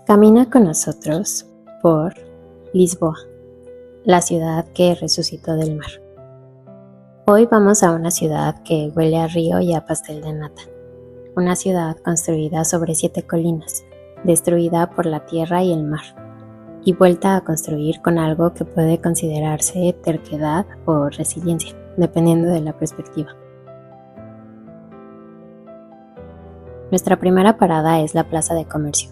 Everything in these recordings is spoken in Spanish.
Camina con nosotros por Lisboa, la ciudad que resucitó del mar. Hoy vamos a una ciudad que huele a río y a pastel de nata. Una ciudad construida sobre 7 colinas, destruida por la tierra y el mar, y vuelta a construir con algo que puede considerarse terquedad o resiliencia, dependiendo de la perspectiva. Nuestra primera parada es la Plaza de Comercio,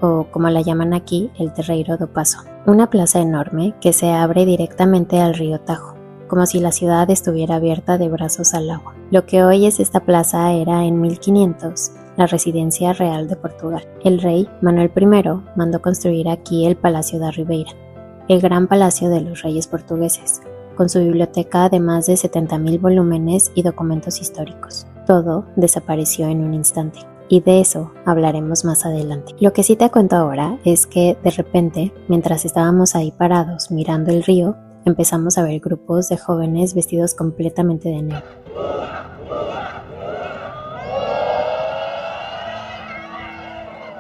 o como la llaman aquí, el Terreiro do Paço, una plaza enorme que se abre directamente al río Tajo, como si la ciudad estuviera abierta de brazos al agua. Lo que hoy es esta plaza era en 1500 la residencia real de Portugal. El rey Manuel I mandó construir aquí el Palacio da Ribeira, el gran palacio de los reyes portugueses, con su biblioteca de más de 70,000 volúmenes y documentos históricos. Todo desapareció en un instante. Y de eso hablaremos más adelante. Lo que sí te cuento ahora es que de repente, mientras estábamos ahí parados mirando el río, empezamos a ver grupos de jóvenes vestidos completamente de negro.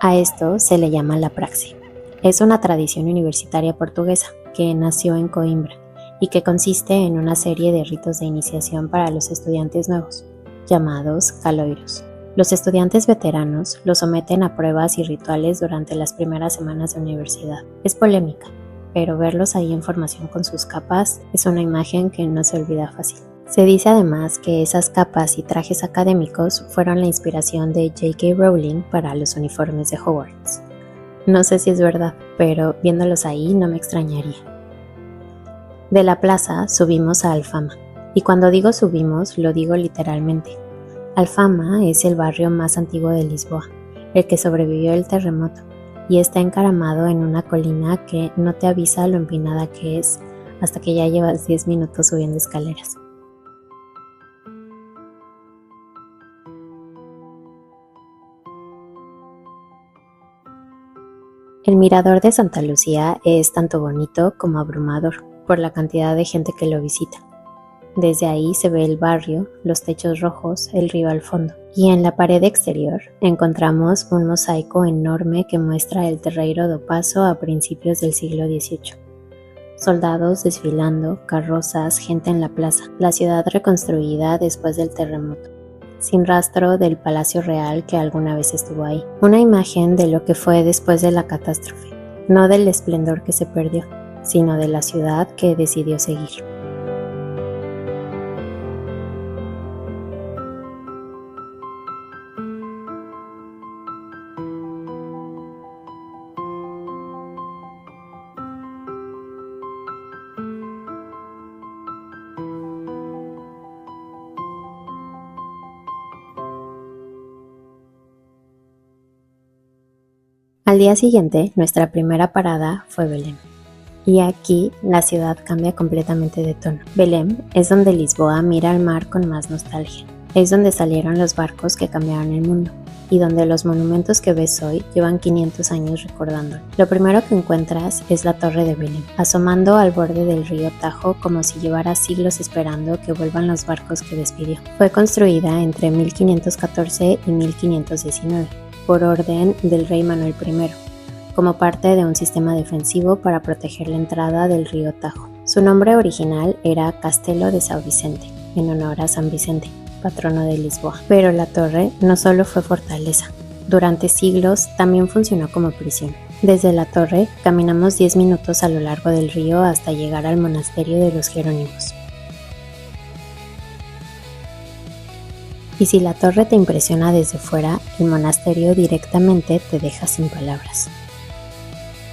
A esto se le llama la praxe. Es una tradición universitaria portuguesa que nació en Coimbra y que consiste en una serie de ritos de iniciación para los estudiantes nuevos, llamados caloiros. Los estudiantes veteranos los someten a pruebas y rituales durante las primeras semanas de universidad. Es polémica, pero verlos ahí en formación con sus capas es una imagen que no se olvida fácil. Se dice además que esas capas y trajes académicos fueron la inspiración de J.K. Rowling para los uniformes de Hogwarts. No sé si es verdad, pero viéndolos ahí no me extrañaría. De la plaza subimos a Alfama, y cuando digo subimos lo digo literalmente. Alfama es el barrio más antiguo de Lisboa, el que sobrevivió el terremoto, y está encaramado en una colina que no te avisa lo empinada que es hasta que ya llevas 10 minutos subiendo escaleras. El mirador de Santa Lucía es tanto bonito como abrumador por la cantidad de gente que lo visita. Desde ahí se ve el barrio, los techos rojos, el río al fondo. Y en la pared exterior encontramos un mosaico enorme que muestra el Terreiro do Paço a principios del siglo XVIII. Soldados desfilando, carrozas, gente en la plaza. La ciudad reconstruida después del terremoto, sin rastro del Palacio Real que alguna vez estuvo ahí. Una imagen de lo que fue después de la catástrofe, no del esplendor que se perdió, sino de la ciudad que decidió seguir. Al día siguiente, nuestra primera parada fue Belém. Y aquí la ciudad cambia completamente de tono. Belém es donde Lisboa mira al mar con más nostalgia. Es donde salieron los barcos que cambiaron el mundo y donde los monumentos que ves hoy llevan 500 años recordándolo. Lo primero que encuentras es la Torre de Belém, asomando al borde del río Tajo como si llevara siglos esperando que vuelvan los barcos que despidió. Fue construida entre 1514 y 1519. Por orden del rey Manuel I, como parte de un sistema defensivo para proteger la entrada del río Tajo. Su nombre original era Castelo de São Vicente, en honor a San Vicente, patrono de Lisboa. Pero la torre no solo fue fortaleza, durante siglos también funcionó como prisión. Desde la torre caminamos 10 minutos a lo largo del río hasta llegar al monasterio de los Jerónimos. Y si la torre te impresiona desde fuera, el monasterio directamente te deja sin palabras.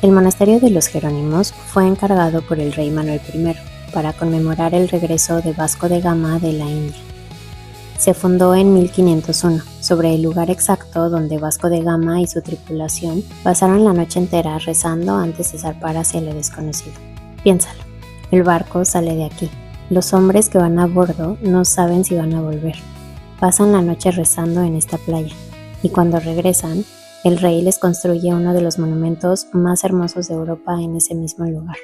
El monasterio de los Jerónimos fue encargado por el rey Manuel I para conmemorar el regreso de Vasco de Gama de la India. Se fundó en 1501, sobre el lugar exacto donde Vasco de Gama y su tripulación pasaron la noche entera rezando antes de zarpar hacia lo desconocido. Piénsalo, el barco sale de aquí. Los hombres que van a bordo no saben si van a volver. Pasan la noche rezando en esta playa, y cuando regresan, el rey les construye uno de los monumentos más hermosos de Europa en ese mismo lugar.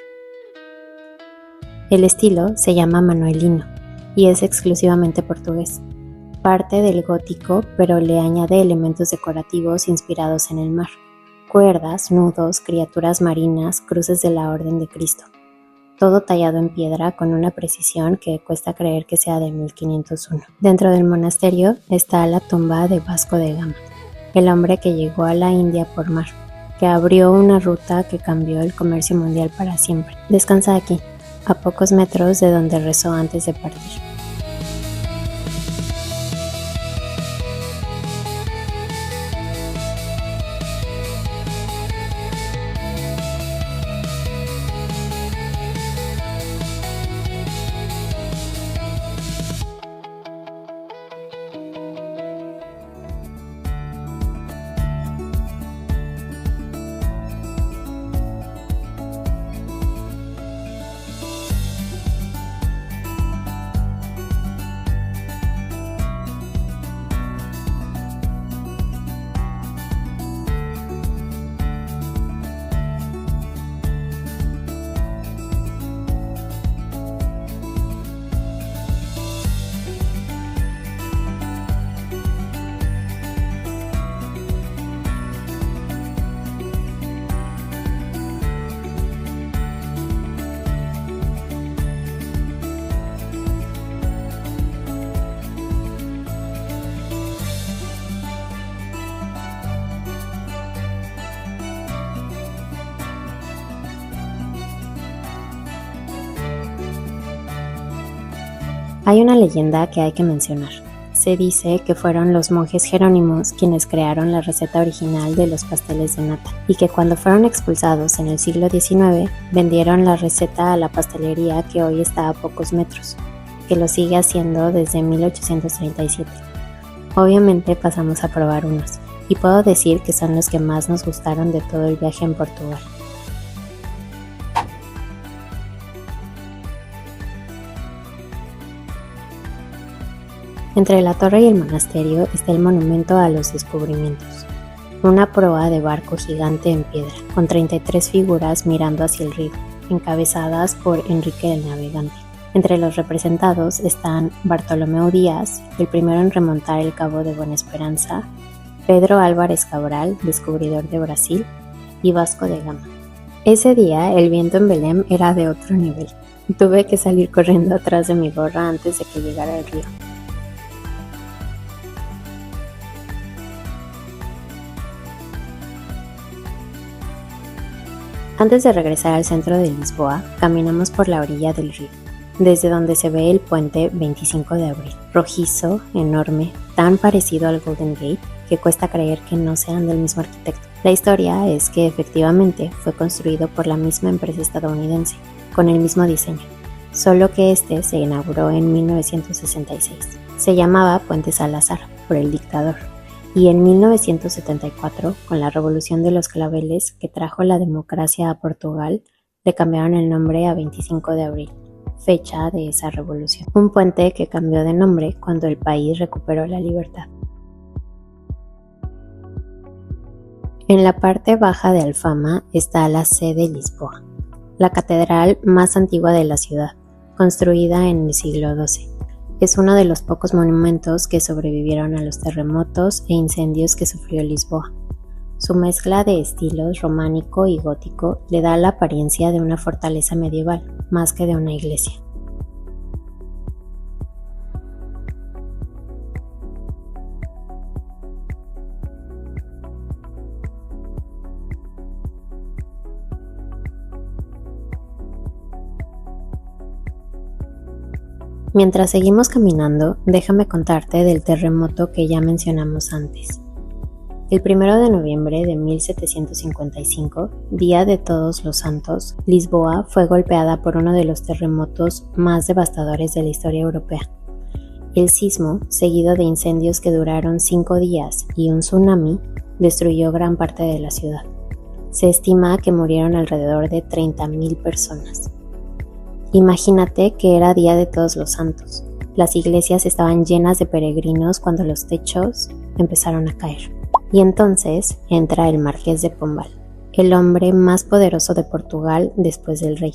El estilo se llama manuelino y es exclusivamente portugués. Parte del gótico, pero le añade elementos decorativos inspirados en el mar. cuerdas, nudos, criaturas marinas, cruces de la Orden de Cristo. Todo tallado en piedra con una precisión que cuesta creer que sea de 1501. Dentro del monasterio está la tumba de Vasco de Gama, el hombre que llegó a la India por mar, que abrió una ruta que cambió el comercio mundial para siempre. Descansa aquí, a pocos metros de donde rezó antes de partir. Hay una leyenda que hay que mencionar. Se dice que fueron los monjes jerónimos quienes crearon la receta original de los pasteles de nata y que cuando fueron expulsados en el siglo XIX vendieron la receta a la pastelería que hoy está a pocos metros, que lo sigue haciendo desde 1837. Obviamente pasamos a probar unos y puedo decir que son los que más nos gustaron de todo el viaje en Portugal. Entre la torre y el monasterio está el monumento a los descubrimientos, una proa de barco gigante en piedra, con 33 figuras mirando hacia el río, encabezadas por Enrique el Navegante. Entre los representados están Bartolomeu Díaz, el primero en remontar el Cabo de Buena Esperanza, Pedro Álvarez Cabral, descubridor de Brasil, y Vasco de Gama. Ese día el viento en Belém era de otro nivel. Tuve que salir corriendo atrás de mi gorra antes de que llegara al río. Antes de regresar al centro de Lisboa, caminamos por la orilla del río, desde donde se ve el puente 25 de abril, rojizo, enorme, tan parecido al Golden Gate que cuesta creer que no sean del mismo arquitecto. La historia es que efectivamente fue construido por la misma empresa estadounidense, con el mismo diseño, solo que este se inauguró en 1966. Se llamaba Puente Salazar, por el dictador. Y en 1974, con la Revolución de los Claveles que trajo la democracia a Portugal, le cambiaron el nombre a 25 de abril, fecha de esa revolución. Un puente que cambió de nombre cuando el país recuperó la libertad. En la parte baja de Alfama está la Sé de Lisboa, la catedral más antigua de la ciudad, construida en el siglo XII. Es uno de los pocos monumentos que sobrevivieron a los terremotos e incendios que sufrió Lisboa. Su mezcla de estilos románico y gótico le da la apariencia de una fortaleza medieval, más que de una iglesia. Mientras seguimos caminando, déjame contarte del terremoto que ya mencionamos antes. El 1 de noviembre de 1755, Día de Todos los Santos, Lisboa fue golpeada por uno de los terremotos más devastadores de la historia europea. El sismo, seguido de incendios que duraron 5 días y un tsunami, destruyó gran parte de la ciudad. Se estima que murieron alrededor de 30,000 personas. Imagínate que era Día de Todos los Santos. Las iglesias estaban llenas de peregrinos cuando los techos empezaron a caer. Y entonces entra el Marqués de Pombal, el hombre más poderoso de Portugal después del rey.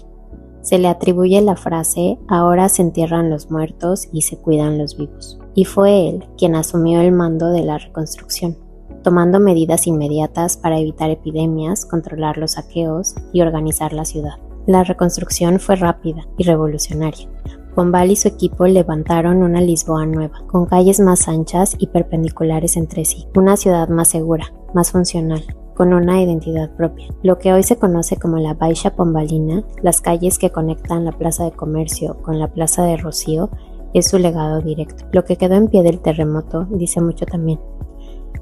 Se le atribuye la frase: ahora se entierran los muertos y se cuidan los vivos. Y fue él quien asumió el mando de la reconstrucción. tomando medidas inmediatas para evitar epidemias, controlar los saqueos y organizar la ciudad. La reconstrucción fue rápida y revolucionaria. Pombal y su equipo levantaron una Lisboa nueva, con calles más anchas y perpendiculares entre sí, una ciudad más segura, más funcional, con una identidad propia. Lo que hoy se conoce como la Baixa Pombalina, las calles que conectan la Plaza de Comercio con la Plaza de Rocío, es su legado directo. Lo que quedó en pie del terremoto dice mucho también.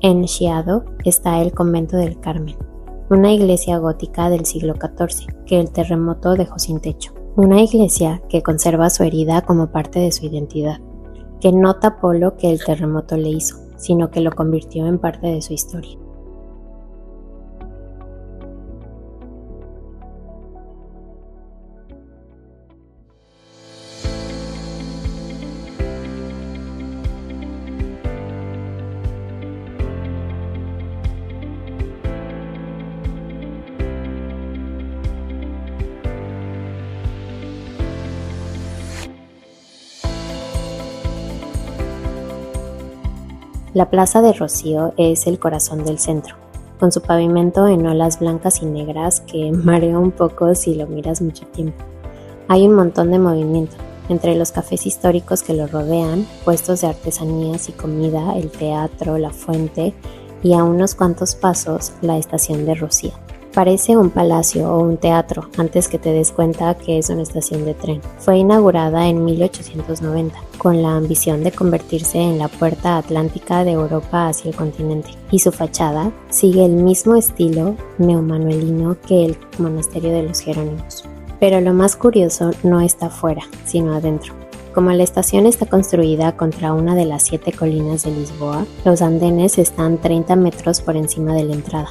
En Chiado está el Convento del Carmen, una iglesia gótica del siglo XIV que el terremoto dejó sin techo. Una iglesia que conserva su herida como parte de su identidad, que no tapó lo que el terremoto le hizo, sino que lo convirtió en parte de su historia. La Plaza de Rocío es el corazón del centro, con su pavimento en olas blancas y negras que marea un poco si lo miras mucho tiempo. Hay un montón de movimiento, entre los cafés históricos que lo rodean, puestos de artesanías y comida, el teatro, la fuente y a unos cuantos pasos la estación de Rocío. Parece un palacio o un teatro antes que te des cuenta que es una estación de tren. Fue inaugurada en 1890 con la ambición de convertirse en la puerta atlántica de Europa hacia el continente, y su fachada sigue el mismo estilo neomanuelino que el monasterio de los Jerónimos. Pero lo más curioso no está afuera, sino adentro. Como la estación está construida contra una de las 7 colinas de Lisboa, los andenes están 30 metros por encima de la entrada.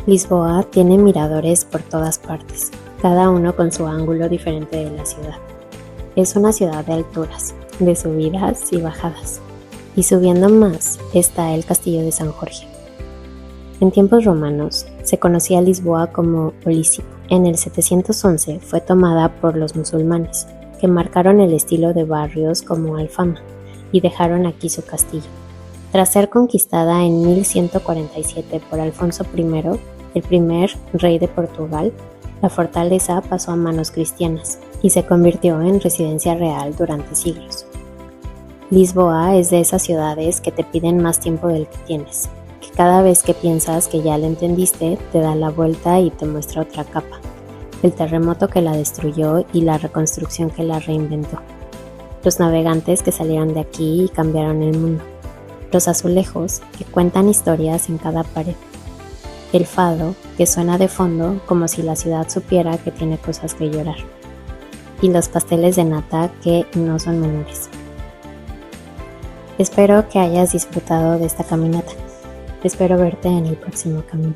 Lisboa tiene miradores por todas partes, cada uno con su ángulo diferente de la ciudad. Es una ciudad de alturas, de subidas y bajadas, y subiendo más está el castillo de San Jorge. En tiempos romanos se conocía a Lisboa como Olísipo. En el 711 fue tomada por los musulmanes, que marcaron el estilo de barrios como Alfama y dejaron aquí su castillo. Tras ser conquistada en 1147 por Alfonso I, el primer rey de Portugal, la fortaleza pasó a manos cristianas y se convirtió en residencia real durante siglos. Lisboa es de esas ciudades que te piden más tiempo del que tienes, que cada vez que piensas que ya la entendiste, te da la vuelta y te muestra otra capa, el terremoto que la destruyó y la reconstrucción que la reinventó, los navegantes que salieron de aquí y cambiaron el mundo, los azulejos que cuentan historias en cada pared, el fado que suena de fondo como si la ciudad supiera que tiene cosas que llorar, y los pasteles de nata que no son menores. Espero que hayas disfrutado de esta caminata. Espero verte en el próximo camino.